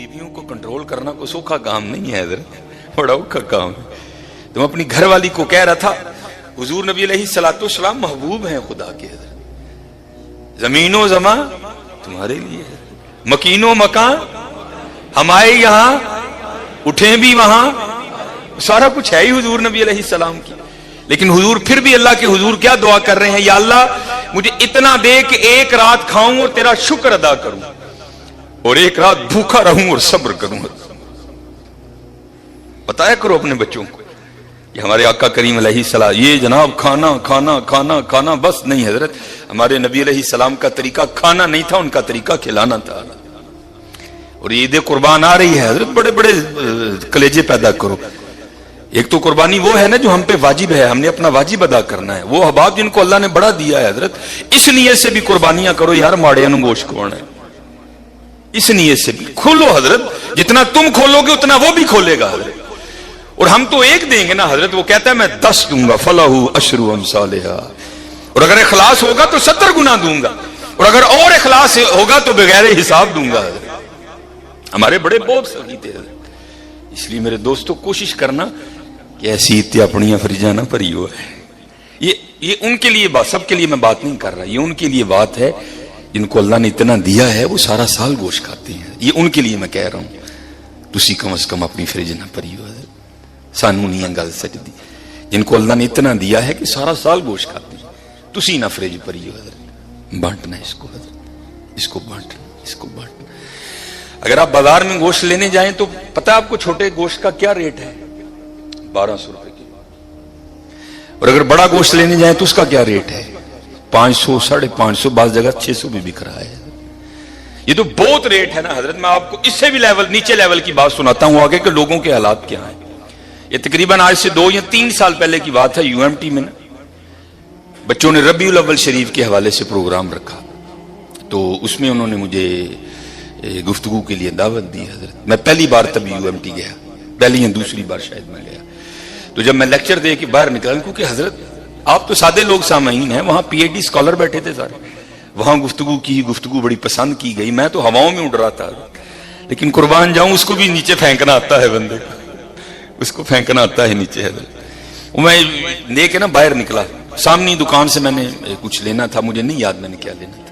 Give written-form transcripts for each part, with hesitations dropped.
बीवियों को कंट्रोल करना कोई सौखा काम नहीं है, बड़ा औखा काम है। तुम अपनी घर वाली को कह रहा था हुजूर नबी अलैहिस्सलाम महबूब हैं खुदा के, जमीनो जमा तुम्हारे लिए है, मकीनो मकान हमारे यहाँ, उठे भी वहां, सारा कुछ है ही हुजूर नबी अलैहिस्सलाम की। लेकिन हुजूर फिर भी अल्लाह के हुजूर क्या दुआ कर रहे हैं, या अल्लाह मुझे इतना दे कि एक रात खाऊं और तेरा शुक्र अदा करूं, और एक रात भूखा रहूं और सब्र करूं। बताया करो अपने बच्चों को कि हमारे आका करीम अलैहिस्सलाम ये जनाब खाना खाना खाना खाना बस नहीं, हजरत हमारे नबी अलैहिस्सलाम का तरीका खाना नहीं था, उनका तरीका खिलाना था। और ईद कुर्बान आ रही है हजरत, बड़े बड़े कलेजे पैदा करो। एक तो कुर्बानी वो है ना जो हम पे वाजिब है, हमने अपना वाजिब अदा करना है, वो अहबाब जिनको अल्लाह ने बड़ा दिया है हजरत, इस नियत से भी कुर्बानियां करो यार, माड़े गोश्त कौन है, इस नियत से भी खोलो हजरत, जितना तुम खोलोगे उतना वो भी खोलेगा हजरत। और हम तो एक देंगे ना हजरत, वो कहता है मैं 10 दूंगा, फलाहु अशरु अमसालिहा, और अगर इखलास होगा तो 70 गुना दूंगा, और अगर और इखलास होगा तो बगैर हिसाब दूंगा। हमारे बड़े बहुत सही थे, इसलिए मेरे दोस्तों कोशिश करना कि ऐसी इत्या अपनी फरिजा ना भरी हो है। ये उनके लिए बात, सबके लिए मैं बात नहीं कर रहा, ये उनके लिए बात है जिनको अल्लाह ने इतना दिया है वो सारा साल गोश्त खाते हैं, ये उनके लिए मैं कह रहा हूं। तुसी कम से कम अपनी फ्रिज ना भरी हो, सानू नहीं गल सजदी, जिनको अल्लाह ने इतना दिया है कि सारा साल गोश्त खाते हैं, तुसी ना फ्रिज भरी हो, बांटना इसको, इसको बांटना, इसको बांटना। अगर आप बाजार में गोश्त लेने जाएं तो पता है आपको छोटे गोश्त का क्या रेट है, 1200 रुपए किलो, और अगर बड़ा गोश्त लेने जाएं तो उसका क्या रेट है, 500, 550, बाज़ जगह 600 भी बिक रहा है। ये तो बहुत रेट है ना हजरत। मैं आपको इससे भी नीचे लेवल की बात सुनाता हूं, आगे के लोगों के हालात क्या हैं। ये तकरीबन आज से 2 या 3 साल पहले की बात है, यूएमटी में ना बच्चों ने रबीउल अव्वल शरीफ के हवाले से प्रोग्राम रखा, तो उसमें उन्होंने मुझे गुफ्तगू के लिए दावत दी हजरत। मैं पहली बार तब यूएमटी गया, पहली या दूसरी बार शायद मैं गया। तो जब मैं लेक्चर दे के बाहर निकला, क्योंकि हजरत आप तो सादे लोग सामाईन हैं, वहां पीएचडी स्कॉलर बैठे थे सारे, वहां गुफ्तगू की, गुफ्तगू बड़ी पसंद की गई। मैं तो हवाओं में उड़ रहा था, लेकिन कुर्बान जाऊं उसको भी नीचे फेंकना आता है बंदे को, उसको फेंकना आता है नीचे है। मैं लेके ना बाहर निकला, सामने दुकान से मैंने कुछ लेना था, मुझे नहीं याद मैंने क्या लेना था।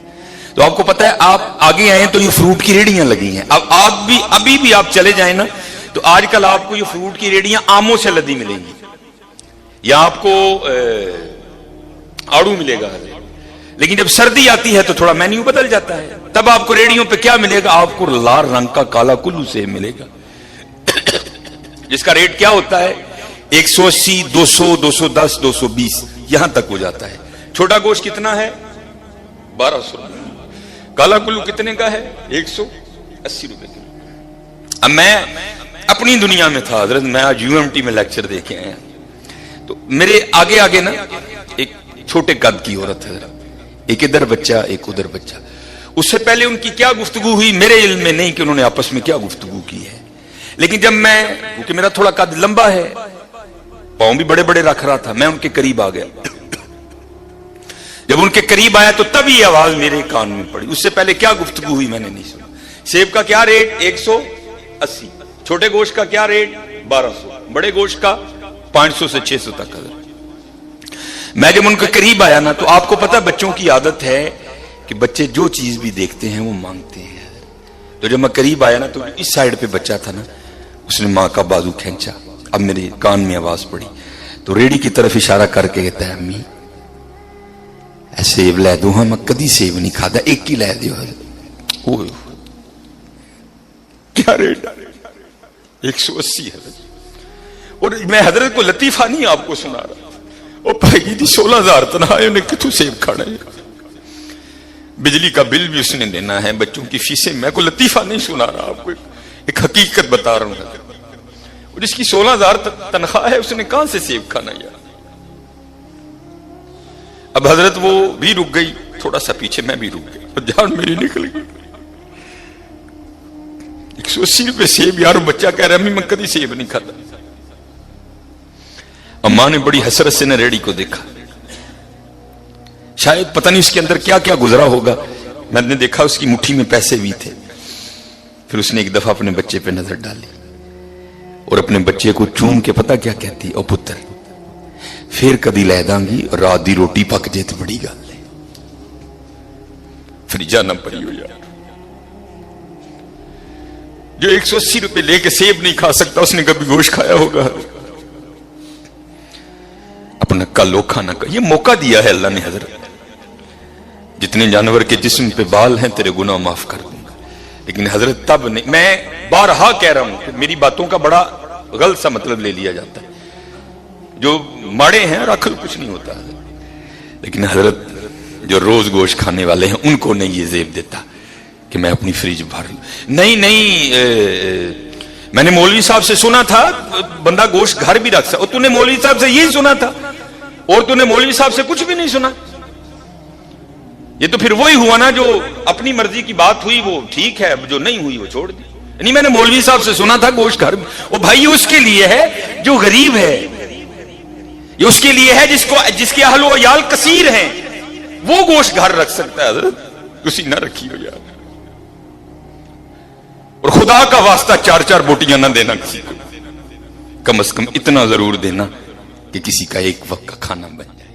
तो आपको पता है आप आगे आए तो ये फ्रूट की रेड़ियां लगी हैं। अब आप भी अभी भी आप चले जाए ना तो आजकल आपको ये फ्रूट की रेड़ियां आमों से लदी मिलेंगी, या आपको आड़ू मिलेगा। लेकिन जब सर्दी आती है तो थोड़ा मेन्यू बदल जाता है, तब आपको रेड़ियों पे क्या मिलेगा, आपको लाल रंग का काला कुल्लू सेब मिलेगा जिसका रेट क्या होता है 180, 200, 210, 220 यहां तक हो जाता है। छोटा गोश्त कितना है 1200, काला कुल्लू कितने का है 180 रुपए किलो। अब मैं अपनी दुनिया में था हजरत, मैं आज यूएमटी में लेक्चर देके आया, तो मेरे आगे आगे ना एक छोटे कद की औरत है, एक इधर बच्चा एक उधर बच्चा। उससे पहले उनकी क्या गुफ्तगू हुई मेरे इल्म में नहीं कि उन्होंने आपस में क्या गुफ्तगू की है, लेकिन जब मैं, क्योंकि मेरा थोड़ा कद लंबा है, पांव भी बड़े बड़े रख रहा था, मैं उनके करीब आ गया। जब उनके करीब आया तो तब ये आवाज मेरे कान में पड़ी, उससे पहले क्या गुफ्तगू हुई मैंने नहीं सुना। सेब का क्या रेट 180, छोटे गोश्त का क्या रेट 1200, बड़े गोश्त का 500 से 600 तक। मैं जब उनके करीब आया ना, तो आपको पता बच्चों की आदत है कि बच्चे जो चीज भी देखते हैं वो मांगते हैं। तो जब मैं करीब आया ना तो इस साइड पे बच्चा था ना, उसने माँ का बाजू खींचा, अब मेरे कान में आवाज पड़ी, तो रेडी की तरफ इशारा करके कहता है अम्मी सेब लै दो, मैं कदी सेब नहीं खाता, एक ही लै दो। क्या रेट 180 है। और मैं हजरत को लतीफा नहीं आपको सुना रहा, वो भाई जी 16,000 तनख्वाह है, उन्हें कितों सेब खाना है, बिजली का बिल भी उसने देना है, बच्चों की फीसें, मैं को लतीफा नहीं सुना रहा आपको, एक हकीकत बता रहा हूं। और जिसकी 16,000 तनख्वाह है उसने कहां से सेब खाना यार। अब हजरत वो भी रुक गई, थोड़ा सा पीछे मैं भी रुक गई, और जान मेरी निकल गई। 180 रुपए सेब यार, बच्चा कह रहा है मैं कभी सेब नहीं खाता। अम्मा ने बड़ी हसरत से न रेडी को देखा, शायद पता नहीं उसके अंदर क्या क्या गुजरा होगा। मैंने देखा उसकी मुट्ठी में पैसे भी थे, پھر اس نے ایک دفعہ اپنے بچے پہ نظر ڈالی اور اپنے بچے کو چوم کے پتہ کیا کہتی، او پتر پھر کدی لے داں گی رات دی روٹی پک جائے تو بڑی گل ہے، پھر جانا پڑی ہو یار۔ جو 180 روپے لے کے سیب نہیں کھا سکتا اس نے کبھی گوشت کھایا ہوگا؟ اپنا کلو کھانا کا یہ موقع دیا ہے اللہ نے حضرت، جتنے جانور کے جسم پہ بال ہیں تیرے گناہ معاف کر دوں گا، لیکن حضرت تب نہیں، میں بارہا کہہ رہا ہوں کہ میری باتوں کا بڑا غلط سا مطلب لے لیا جاتا ہے، جو ماڑے ہیں رکھل کچھ نہیں ہوتا، لیکن حضرت جو روز گوشت کھانے والے ہیں ان کو نہیں یہ زیب دیتا کہ میں اپنی فریج بھر لوں۔ نہیں میں نے مولوی صاحب سے سنا تھا بندہ گوشت گھر بھی رکھ سکتا، اور تو نے مولوی صاحب سے یہی سنا تھا اور تو نے مولوی صاحب سے کچھ بھی نہیں سنا؟ یہ تو پھر وہی ہوا نا، جو اپنی مرضی کی بات ہوئی وہ ٹھیک ہے، جو نہیں ہوئی وہ چھوڑ دی۔ نہیں میں نے مولوی صاحب سے سنا تھا گوشت گھر، وہ بھائی اس کے لیے ہے جو غریب ہے، یہ اس کے لیے ہے جس کے اہل و عیال کثیر ہیں، وہ گوشت گھر رکھ سکتا ہے۔ حضرت کسی نہ رکھی ہو یار، اور خدا کا واسطہ 4 بوٹیاں نہ دینا کسی کو، کم از کم اتنا ضرور دینا کہ کسی کا ایک وقت کا کھانا بن جائے۔